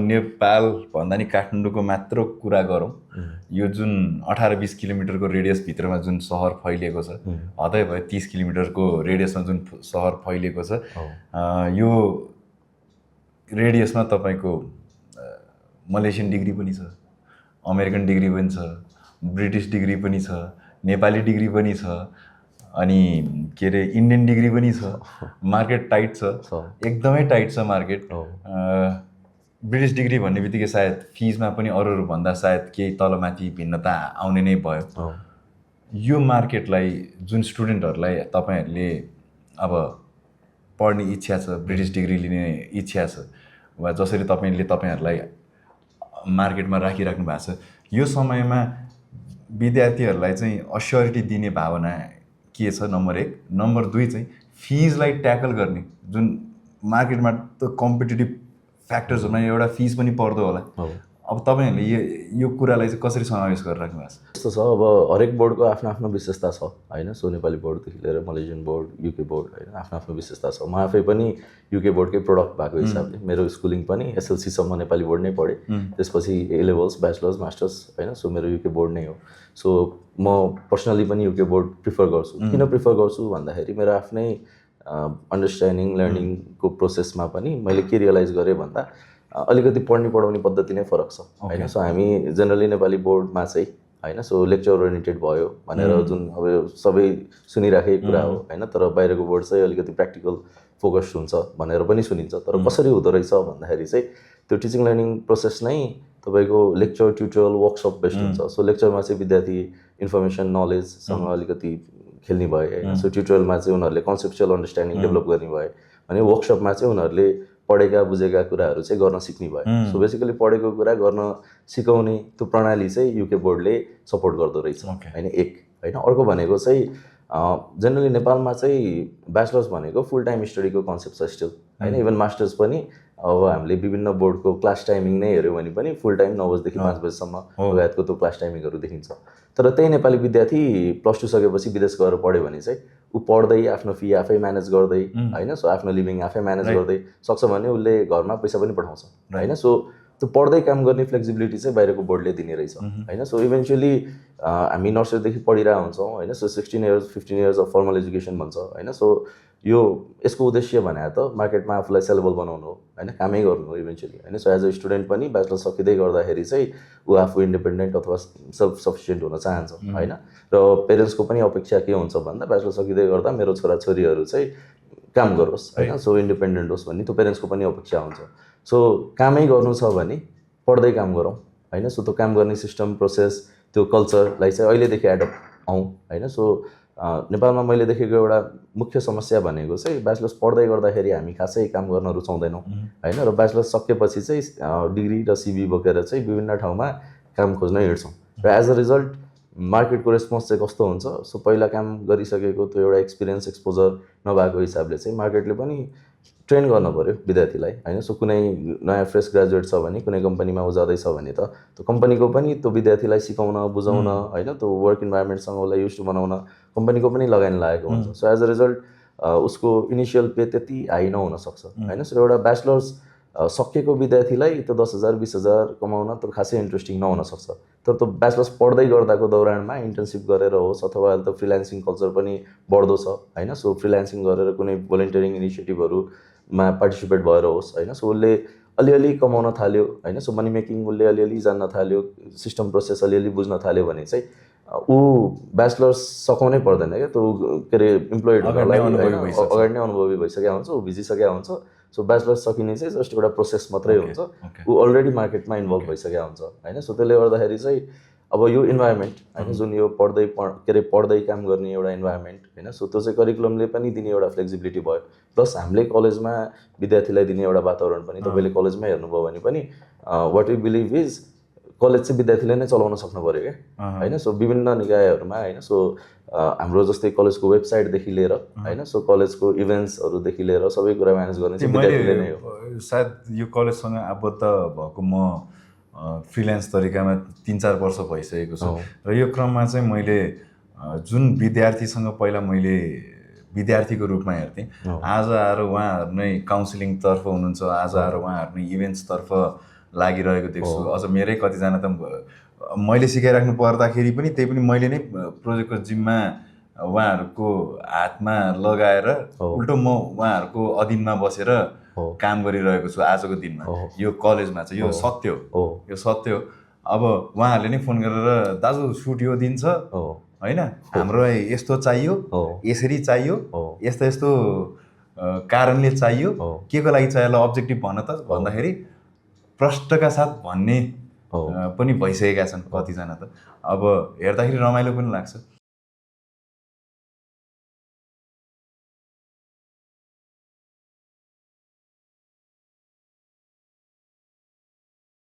नेपाल भन्दा नि काठमाडौँको मात्र कुरा गरौँ, यो जुन 18-20 किलोमिटरको रेडियसभित्रमा जुन सहर फैलिएको छ, हदै भयो 30 किलोमिटरको रेडियसमा जुन सहर फैलिएको छ, यो रेडियसमा तपाईँको मलेसियन डिग्री पनि छ, अमेरिकन डिग्री पनि छ, ब्रिटिस डिग्री पनि छ, नेपाली डिग्री पनि छ, अनि के अरे इन्डियन डिग्री पनि छ। मार्केट टाइट छ, एकदमै टाइट छ मार्केट। ब्रिटिस डिग्री भन्ने बित्तिकै सायद फिजमा पनि अरूभन्दा सायद केही तलमाथि भिन्नता आउने नै भयो। यो मार्केटलाई जुन स्टुडेन्टहरूलाई तपाईँहरूले अब पढ्ने इच्छा छ, ब्रिटिस डिग्री लिने इच्छा छ, वा जसरी तपाईँहरूलाई मार्केटमा राखिराख्नु भएको छ, यो समयमा विद्यार्थीहरूलाई चाहिँ अस्योरिटी दिने भावना के छ? नम्बर 1। नम्बर 2 चाहिँ फिजलाई ट्याकल गर्ने जुन मार्केटमा त कम्पिटिटिभ फ्याक्टर्सहरूमा एउटा फिज पनि पर्दो होला। अब तपाईँहरूले यो कुरालाई चाहिँ कसरी समावेश गरेर राख्नु भएको छ? यस्तो छ, अब हरेक बोर्डको आफ्नो आफ्नो विशेषता छ होइन। सो नेपाली बोर्डदेखि लिएर मलेसियन बोर्ड, युके बोर्ड होइन, आफ्नो आफ्नो विशेषता छ। म आफै पनि युके बोर्डकै प्रोडक्ट भएको हिसाबले मेरो स्कुलिङ पनि एसएलसीसम्म नेपाली बोर्ड नै पढेँ, त्यसपछि ए लेभल्स, ब्याचलर्स, मास्टर्स होइन। सो मेरो युके बोर्ड नै हो। सो म पर्सनली पनि युके बोर्ड प्रिफर गर्छु। किन प्रिफर गर्छु भन्दाखेरि मेरो आफ्नै अन्डरस्ट्यान्डिङ, लर्निङको प्रोसेसमा पनि मैले के रियलाइज गरेँ भन्दा अलिकति पढ्ने पढाउने पद्धति नै फरक छ होइन। सो हामी जेनरली नेपाली बोर्डमा चाहिँ होइन, सो लेक्चर ओरिएन्टेड भयो भनेर जुन अब सबै सुनिराखेको कुरा हो होइन, तर बाहिरको बोर्ड चाहिँ अलिकति प्र्याक्टिकल फोकस्ड हुन्छ भनेर पनि सुनिन्छ। तर कसरी हुँदो रहेछ भन्दाखेरि चाहिँ त्यो टिचिङ लर्निङ प्रोसेस नै तपाईँको लेक्चर, ट्युटोरियल, वर्कसप बेस्ड हुन्छ। सो लेक्चरमा चाहिँ विद्यार्थी इन्फर्मेसन, नलेजसँग अलिकति खेल्ने भए होइन। सो ट्युटोरियलमा चाहिँ उनीहरूले कन्सेप्चुअल अन्डरस्ट्यान्डिङ डेभलप गर्ने भए भने वर्कसपमा चाहिँ उनीहरूले पढेका बुझेका कुराहरू चाहिँ गर्न सिक्ने भए। सो बेसिकली पढेको कुरा गर्न सिकाउने त्यो प्रणाली चाहिँ युके बोर्डले सपोर्ट गर्दो रहेछ होइन। एक होइन, अर्को भनेको चाहिँ जेनरली नेपालमा चाहिँ ब्याचलर्स भनेको फुल टाइम स्टडीको कन्सेप्ट छ स्टिल होइन। इभन मास्टर्स पनि अब हामीले विभिन्न बोर्डको क्लास टाइमिङ नै हेऱ्यौँ भने पनि फुल टाइम 9 बजेदेखि 5 बजेसम्म लगायतको त्यो क्लास टाइमिङहरू देखिन्छ। तर त्यही नेपाली विद्यार्थी +2 सकेपछि विदेश गएर पढ्यो भने चाहिँ ऊ पढ्दै आफ्नो फी आफै म्यानेज गर्दै होइन, सो आफ्नो लिभिङ आफै म्यानेज गर्दै सक्छ भने उसले घरमा पैसा पनि पठाउँछ होइन। सो त्यो पढ्दै काम गर्ने फ्लेक्सिबिलिटी चाहिँ बाहिरको बोर्डले दिने रहेछ होइन। सो इभेन्चुअली हामी नर्सरीदेखि पढिरहेको हुन्छौँ होइन। So 16 years 15 years of formal education भन्छ होइन। सो यसको उद्देश्य भने त मार्केटमा आफूलाई सेलेबल बनाउनु हो होइन, कामै गर्नु हो इभेन्चुअली होइन। सो एज अ स्टुडेन्ट पनि ब्याचलर सकिँदै गर्दाखेरि चाहिँ ऊ आफू इन्डिपेन्डेन्ट अथवा सेल्फ सफिसियन्ट हुन चाहन्छ होइन। र पेरेन्ट्सको पनि अपेक्षा के हुन्छ भन्दा ब्याचलर सकिँदै गर्दा मेरो छोराछोरीहरू चाहिँ काम गरोस् होइन, सो इन्डिपेन्डेन्ट होस् भन्ने त्यो पेरेन्ट्सको पनि अपेक्षा हुन्छ। सो कामै गर्नु छ भने पढ्दै काम गरौँ होइन। सो त्यो काम गर्ने सिस्टम, प्रोसेस, त्यो कल्चरलाई चाहिँ अहिलेदेखि एडप्ट हौँ होइन। सो नेपालमा मैले देखेको एउटा मुख्य समस्या भनेको चाहिँ ब्याचलर्स पढ्दै गर्दाखेरि हामी खासै काम गर्न रुचाउँदैनौँ होइन। र ब्याचलर्स सकेपछि चाहिँ डिग्री र सिभी बोकेर चाहिँ विभिन्न ठाउँमा काम खोज्न हिँड्छौँ। र एज अ रिजल्ट मार्केटको रेस्पोन्स चाहिँ कस्तो हुन्छ? सो पहिला काम गरिसकेको त्यो एउटा एक्सपिरियन्स, एक्सपोजर नभएको हिसाबले चाहिँ मार्केटले पनि ट्रेन गर्नु पऱ्यो विद्यार्थीलाई होइन। सो कुनै नयाँ फ्रेस ग्रेजुएट छ भने, कुनै कम्पनीमा ऊ जाँदैछ भने त त्यो कम्पनीको पनि त्यो विद्यार्थीलाई सिकाउन, बुझाउन होइन, त्यो वर्क इन्भाइरोमेन्टसँग उसलाई युज टु बनाउन कम्पनीको पनि लगानी लागेको हुन्छ। सो एज अ रिजल्ट उसको इनिसियल पे त्यति हाई नहुन सक्छ होइन। सो एउटा ब्याचलर्स सकेको विद्यार्थीलाई त्यो 10,000 20,000 कमाउन त्यो खासै इन्ट्रेस्टिङ नहुन सक्छ। तर त्यो ब्याचलर्स पढ्दै गर्दाको दौरानमा इन्टर्नसिप गरेर होस् अथवा अहिले त फ्रिलान्सिङ कल्चर पनि बढ्दो छ होइन। सो फ्रिलान्सिङ गरेर कुनै भोलिन्टियरिङ इनिसिएटिभहरूमा पार्टिसिपेट भएर होस् होइन। सो उसले अलिअलि कमाउन थाल्यो होइन। सो मनी मेकिङ उसले अलिअलि जान्न थाल्यो, सिस्टम प्रोसेस अलिअलि बुझ्न थाल्यो भने चाहिँ ऊ ब्याचलर्स सकाउनै पर्दैन क्या। त्यो के अरे इम्प्लोइडहरूलाई अगाडि नै अनुभवी भइसकेको हुन्छ, ऊ भिजिसकेको हुन्छ। सो ब्याचलर्स सकिने चाहिँ जस्ट एउटा प्रोसेस मात्रै हुन्छ, ऊ अलरेडी मार्केटमा इन्भल्भ भइसकेको हुन्छ होइन। सो त्यसले गर्दाखेरि चाहिँ अब यो इन्भाइरोमेन्ट होइन, जुन यो पढ्दै काम गर्ने एउटा इन्भाइरोमेन्ट होइन। सो त्यो चाहिँ करिकुलमले पनि दिने एउटा फ्लेक्सिबिलिटी भयो। प्लस हामीले कलेजमा विद्यार्थीलाई दिने एउटा वातावरण पनि तपाईँले कलेजमै हेर्नुभयो भने पनि what you believe is college चाहिँ विद्यार्थीले नै चलाउन सक्नु पऱ्यो क्या होइन। सो विभिन्न निकायहरूमा होइन। सो हाम्रो जस्तै कलेजको वेबसाइटदेखि लिएर होइन, सो कलेजको इभेन्ट्सहरूदेखि लिएर सबै कुरा म्यानेज गर्ने चाहिँ विद्यार्थीले नै हो। सायद यो कलेजसँग आबद्ध भएको म फ्रिल्यान्स तरिकामा 3-4 वर्ष भइसकेको छु। र यो क्रममा चाहिँ मैले जुन विद्यार्थीसँग पहिला मैले विद्यार्थीको रूपमा हेर्थेँ, आज आएर उहाँहरू नै काउन्सिलिङतर्फ हुनुहुन्छ, आज आएर उहाँहरू नै इभेन्ट्सतर्फ लागिरहेको देख्छु। अझ मेरै कतिजना त मैले सिकाइराख्नु पर्दाखेरि पनि त्यही पनि मैले नै प्रोजेक्टको जिम्मा उहाँहरूको हातमा लगाएर उल्टो म उहाँहरूको अधीनमा बसेर काम गरिरहेको छु आजको दिनमा। यो कलेजमा चाहिँ यो सत्य हो, यो सत्य हो। अब उहाँहरूले नै फोन गरेर दाजु सुट यो दिन छ होइन, हाम्रो यस्तो चाहियो, यसरी चाहियो, यस्तो यस्तो कारणले चाहियो, के को लागि चाहियो, अब्जेक्टिभ भन त भन्दाखेरि प्रष्टका साथ भन्ने पनि भइसकेका छन् कतिजना त। अब हेर्दाखेरि रमाइलो पनि लाग्छ।